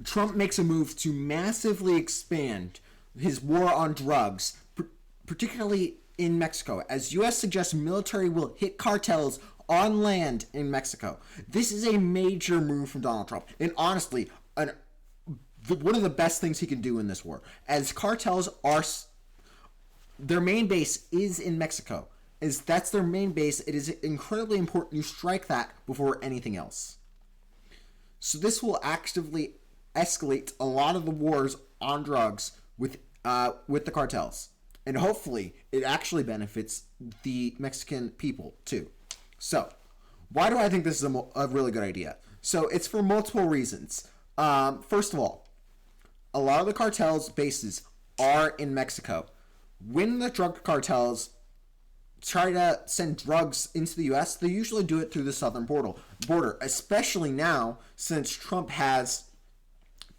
Trump makes a move to massively expand his war on drugs, particularly in Mexico, as U.S. suggests military will hit cartels on land in Mexico. This is a major move from Donald Trump, and honestly, one of the best things he can do in this war, as cartels are, their main base is in Mexico. That's their main base. It is incredibly important you strike that before anything else. So this will actively escalate a lot of the wars on drugs with the cartels. And hopefully, it actually benefits the Mexican people, too. So, why do I think this is a really good idea? So, it's for multiple reasons. First of all, a lot of the cartels' bases are in Mexico. When the drug cartels try to send drugs into the U.S., they usually do it through the southern border, especially now since Trump has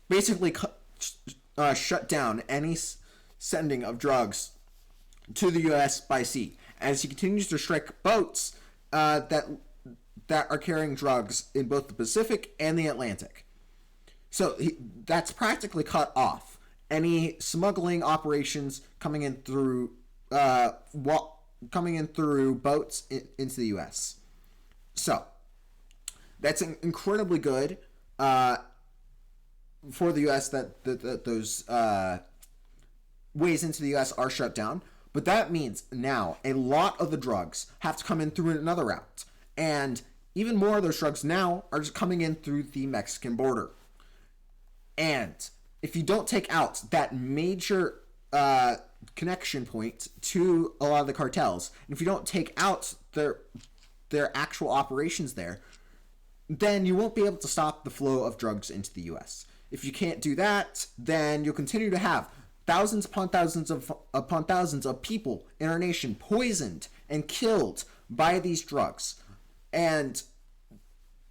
basically shut down any sending of drugs to the U.S. by sea, as he continues to strike boats that are carrying drugs in both the Pacific and the Atlantic. So that's practically cut off any smuggling operations coming in through boats into the U.S. So that's incredibly good for the U.S. that those ways into the U.S. are shut down. But that means now a lot of the drugs have to come in through another route. And even more of those drugs now are just coming in through the Mexican border. And if you don't take out that major connection point to a lot of the cartels, and if you don't take out their actual operations there, then you won't be able to stop the flow of drugs into the U.S. If you can't do that, then you'll continue to have thousands upon thousands of people in our nation poisoned and killed by these drugs. And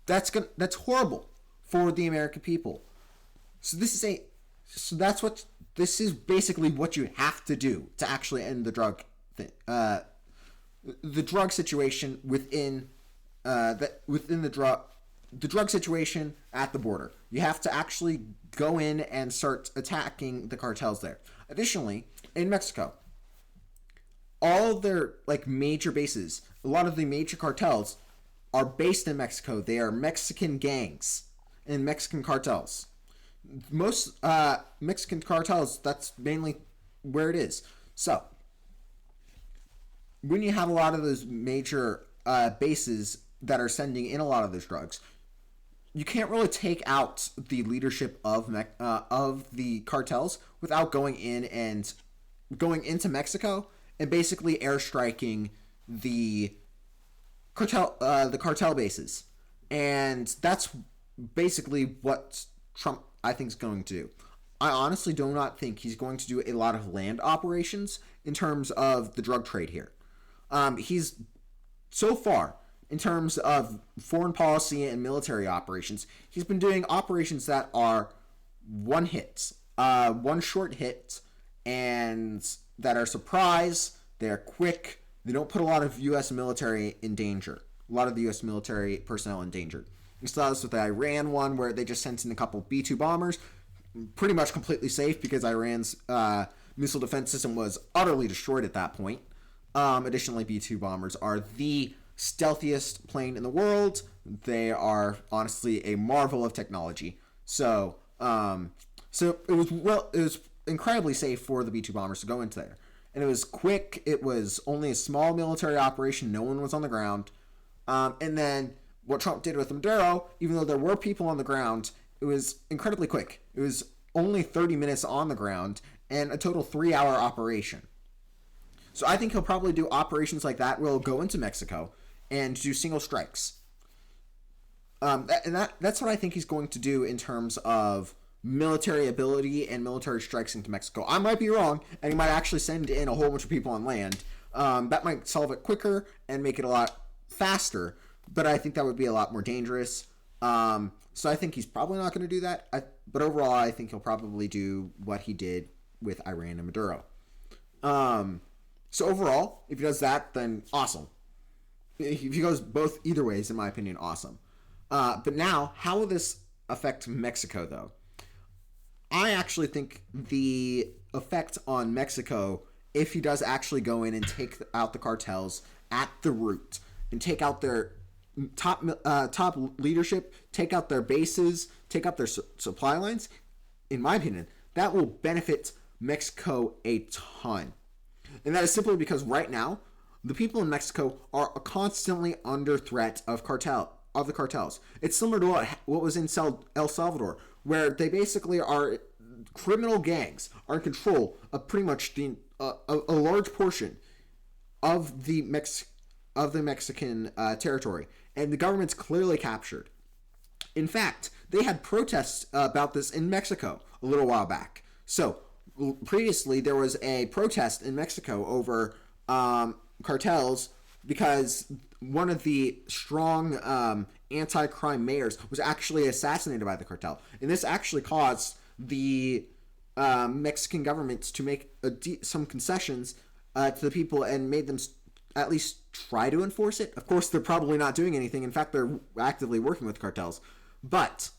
that's horrible for the American people. So this is basically what you have to do to actually end the drug situation within the drug situation at the border. You have to actually go in and start attacking the cartels there. Additionally, in Mexico, all of their major bases, a lot of the major cartels are based in Mexico. They are Mexican gangs and Mexican cartels. Most Mexican cartels, that's mainly where it is. So, when you have a lot of those major bases that are sending in a lot of those drugs, you can't really take out the leadership of the cartels without going into Mexico and basically airstriking the cartel bases. And that's basically what Trump, I think, is going to do. I honestly do not think he's going to do a lot of land operations in terms of the drug trade here. He's so far, in terms of foreign policy and military operations, he's been doing operations that are one short hit, and that are surprise. They're quick. They don't put a lot of U.S. military in danger. A lot of the U.S. military personnel in danger. We saw this with the Iran one, where they just sent in a couple B-2 bombers, pretty much completely safe because Iran's missile defense system was utterly destroyed at that point. Additionally, B-2 bombers are the stealthiest plane in the world. They are honestly a marvel of technology. So it was incredibly safe for the B-2 bombers to go into there, and it was quick. It was only a small military operation. No one was on the ground. And then what Trump did with Maduro, even though there were people on the ground, it was incredibly quick. It was only 30 minutes on the ground and a total 3-hour operation. So I think he'll probably do operations like that where he'll go into Mexico and do single strikes. That's what I think he's going to do in terms of military ability and military strikes into Mexico. I might be wrong, and he might actually send in a whole bunch of people on land. That might solve it quicker and make it a lot faster, but I think that would be a lot more dangerous. So I think he's probably not going to do that. But overall, I think he'll probably do what he did with Iran and Maduro. So overall, if he does that, then awesome. If he goes both either ways, in my opinion, awesome. But now, how will this affect Mexico, though? I actually think the effect on Mexico, if he does actually go in and take out the cartels at the root and take out their top leadership, take out their bases, take out their supply lines, in my opinion, that will benefit Mexico a ton. And that is simply because right now, the people in Mexico are constantly under threat of the cartels. It's similar to what was in El Salvador, where they basically are criminal gangs are in control of pretty much a large portion of the Mexican territory, and the government's clearly captured. In fact, they had protests about this in Mexico a little while back. So previously, there was a protest in Mexico over cartels because one of the strong anti-crime mayors was actually assassinated by the cartel, and this actually caused the Mexican government to make some concessions to the people and made them at least try to enforce it. Of course, they're probably not doing anything. In fact, they're actively working with cartels. But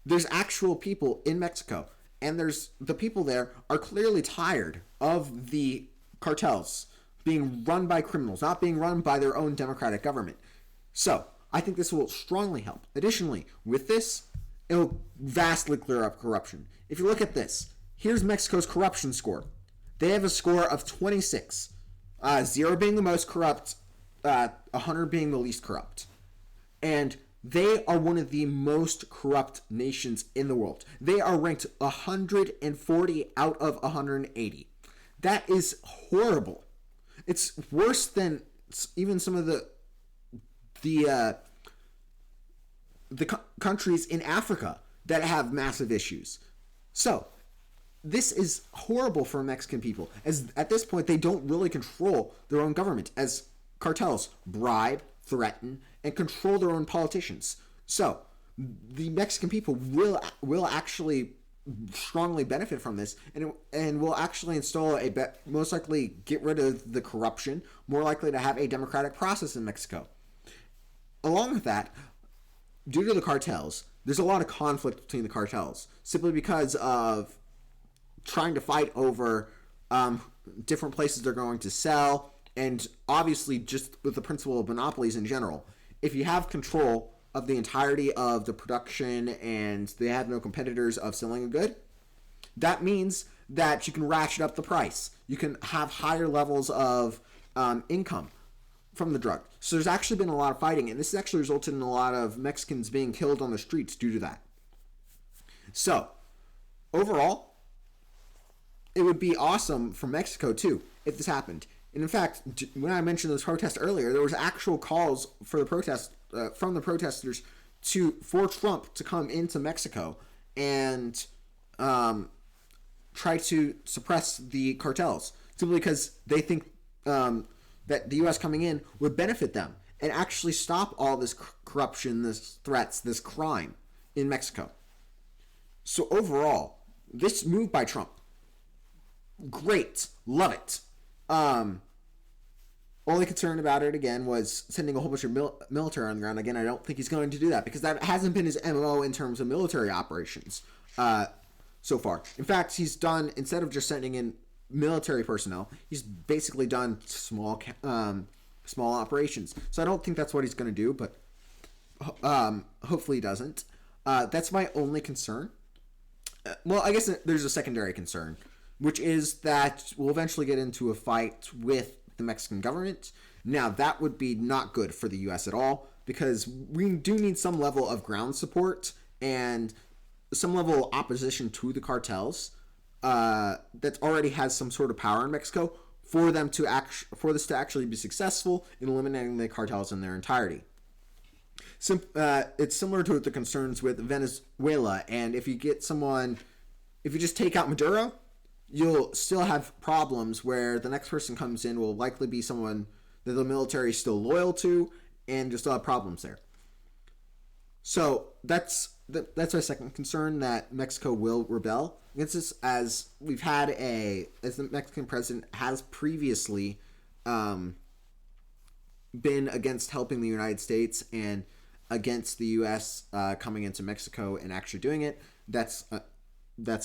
there's actual people in Mexico, and the people there are clearly tired of the cartels being run by criminals, not being run by their own democratic government. So I think this will strongly help. Additionally, with this, it'll vastly clear up corruption. If you look at this, here's Mexico's corruption score. They have a score of 26, 0 being the most corrupt, 100 being the least corrupt. And they are one of the most corrupt nations in the world. They are ranked 140 out of 180. That is horrible. It's worse than even some of the countries in Africa that have massive issues. So, this is horrible for Mexican people, as at this point they don't really control their own government, as cartels bribe, threaten, and control their own politicians. So, the Mexican people will actually strongly benefit from this, and will actually install most likely get rid of the corruption, more likely to have a democratic process in Mexico. Along with that, due to the cartels, there's a lot of conflict between the cartels, simply because of trying to fight over different places they're going to sell, and obviously just with the principle of monopolies in general. If you have control of the entirety of the production and they have no competitors of selling a good, that means that you can ratchet up the price. You can have higher levels of income from the drug. So there's actually been a lot of fighting, and this has actually resulted in a lot of Mexicans being killed on the streets due to that. So, overall, it would be awesome for Mexico, too, if this happened. And in fact, when I mentioned those protests earlier, there was actual calls for the protest from the protesters for Trump to come into Mexico and try to suppress the cartels, simply because they think that the U.S. coming in would benefit them and actually stop all this corruption, this threats, this crime in Mexico. So overall, this move by Trump, great, love it. Only concern about it, again, was sending a whole bunch of military on the ground. Again, I don't think he's going to do that, because that hasn't been his MO in terms of military operations so far. In fact, he's done, instead of just sending in military personnel, he's basically done small operations. So I don't think that's what he's going to do, but hopefully he doesn't. That's my only concern. Well, I guess there's a secondary concern, which is that we'll eventually get into a fight with the Mexican government. Now, that would be not good for the U.S. at all, because we do need some level of ground support and some level of opposition to the cartels that already has some sort of power in Mexico for this to actually be successful in eliminating the cartels in their entirety. It's similar to the concerns with Venezuela, and if you just take out Maduro, you'll still have problems where the next person comes in will likely be someone that the military is still loyal to, and you'll still have problems there. So that's my second concern, that Mexico will rebel against this, as the Mexican president has previously been against helping the United States, and against the U.S. Coming into Mexico and actually doing it. That's a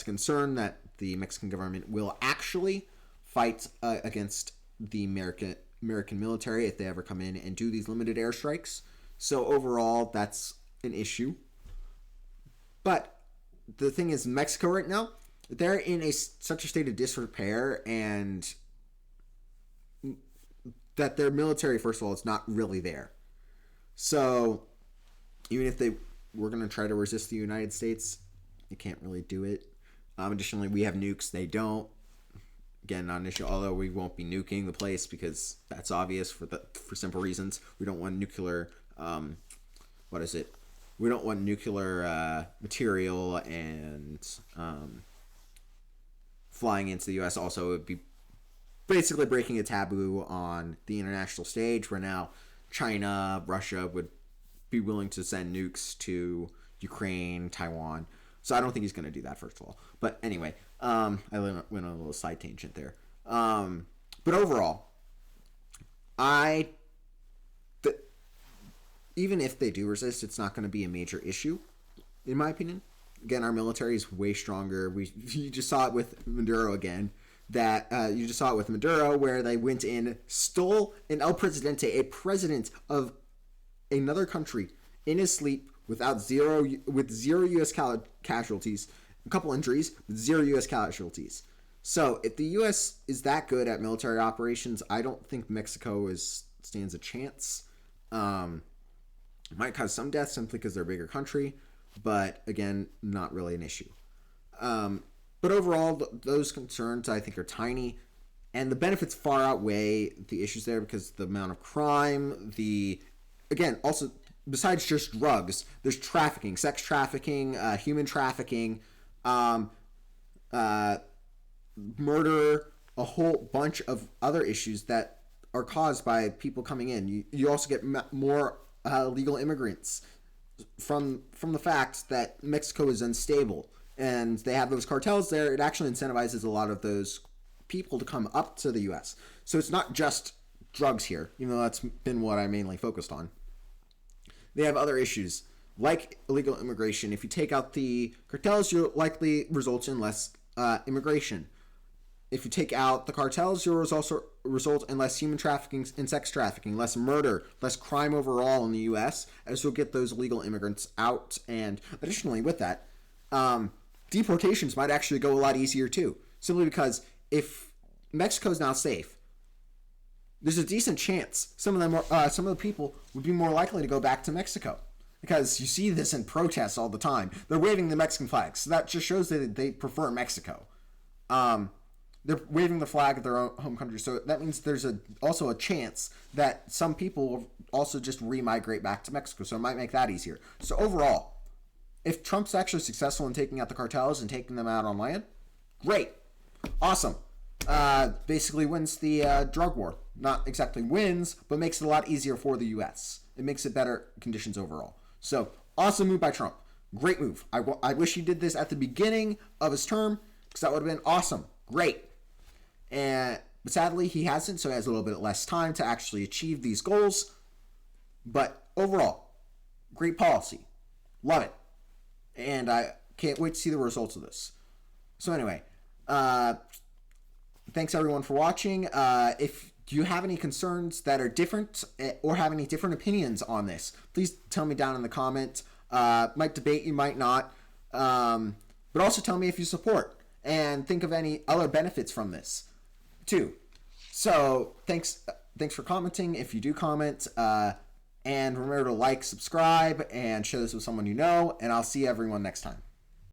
concern that the Mexican government will actually fight against the American military if they ever come in and do these limited airstrikes. So overall, that's an issue. But the thing is, Mexico right now, they're in such a state of disrepair, and that their military, first of all, is not really there. So even if they were going to try to resist the United States, you can't really do it. Additionally, we have nukes. They don't. Again, not an issue, although we won't be nuking the place because that's obvious for simple reasons. We don't want nuclear, we don't want nuclear material and flying into the U.S. Also, it would be basically breaking a taboo on the international stage where now China, Russia would be willing to send nukes to Ukraine, Taiwan. So I don't think he's going to do that, first of all. But anyway, I went on a little side tangent there. But overall, even if they do resist, it's not going to be a major issue, in my opinion. Again, our military is way stronger. You just saw it with Maduro again. You just saw it with Maduro, where they went in, stole an El Presidente, a president of another country, in his sleep with zero U.S. casualties, a couple injuries, with 0 U.S. casualties. So if the U.S. is that good at military operations, I don't think Mexico stands a chance. It might cause some deaths simply because they're a bigger country, but again, not really an issue. But overall, those concerns I think are tiny, and the benefits far outweigh the issues there because the amount of crime, also besides just drugs, there's trafficking, sex trafficking, human trafficking, murder, a whole bunch of other issues that are caused by people coming in. You also get more legal immigrants from the fact that Mexico is unstable and they have those cartels there. It actually incentivizes a lot of those people to come up to the U.S. So it's not just drugs here, even though that's been what I mainly focused on. They have other issues like illegal immigration. If you take out the cartels, you'll likely result in less immigration. If you take out the cartels, you'll also result in less human trafficking and sex trafficking, less murder, less crime overall in the U.S., as you'll get those illegal immigrants out. And additionally, with that, deportations might actually go a lot easier too, simply because if Mexico's now safe, there's a decent chance some of the people would be more likely to go back to Mexico, because you see this in protests all the time. They're waving the Mexican flag, so that just shows that they prefer Mexico. They're waving the flag of their own home country, so that means there's also a chance that some people will also just re-migrate back to Mexico, so it might make that easier. So overall, if Trump's actually successful in taking out the cartels and taking them out on land, great, awesome. Basically wins the drug war. Not exactly wins, but makes it a lot easier for the U.S. It makes it better conditions overall. So, awesome move by Trump. Great move. I wish he did this at the beginning of his term, because that would have been awesome. Great. But sadly, he hasn't, so he has a little bit less time to actually achieve these goals. But overall, great policy. Love it. And I can't wait to see the results of this. So anyway, thanks everyone for watching. If you have any concerns that are different or have any different opinions on this, please tell me down in the comments. Might debate you, might not. But also tell me if you support and think of any other benefits from this too. So thanks for commenting if you do comment. And remember to like, subscribe, and share this with someone you know. And I'll see everyone next time.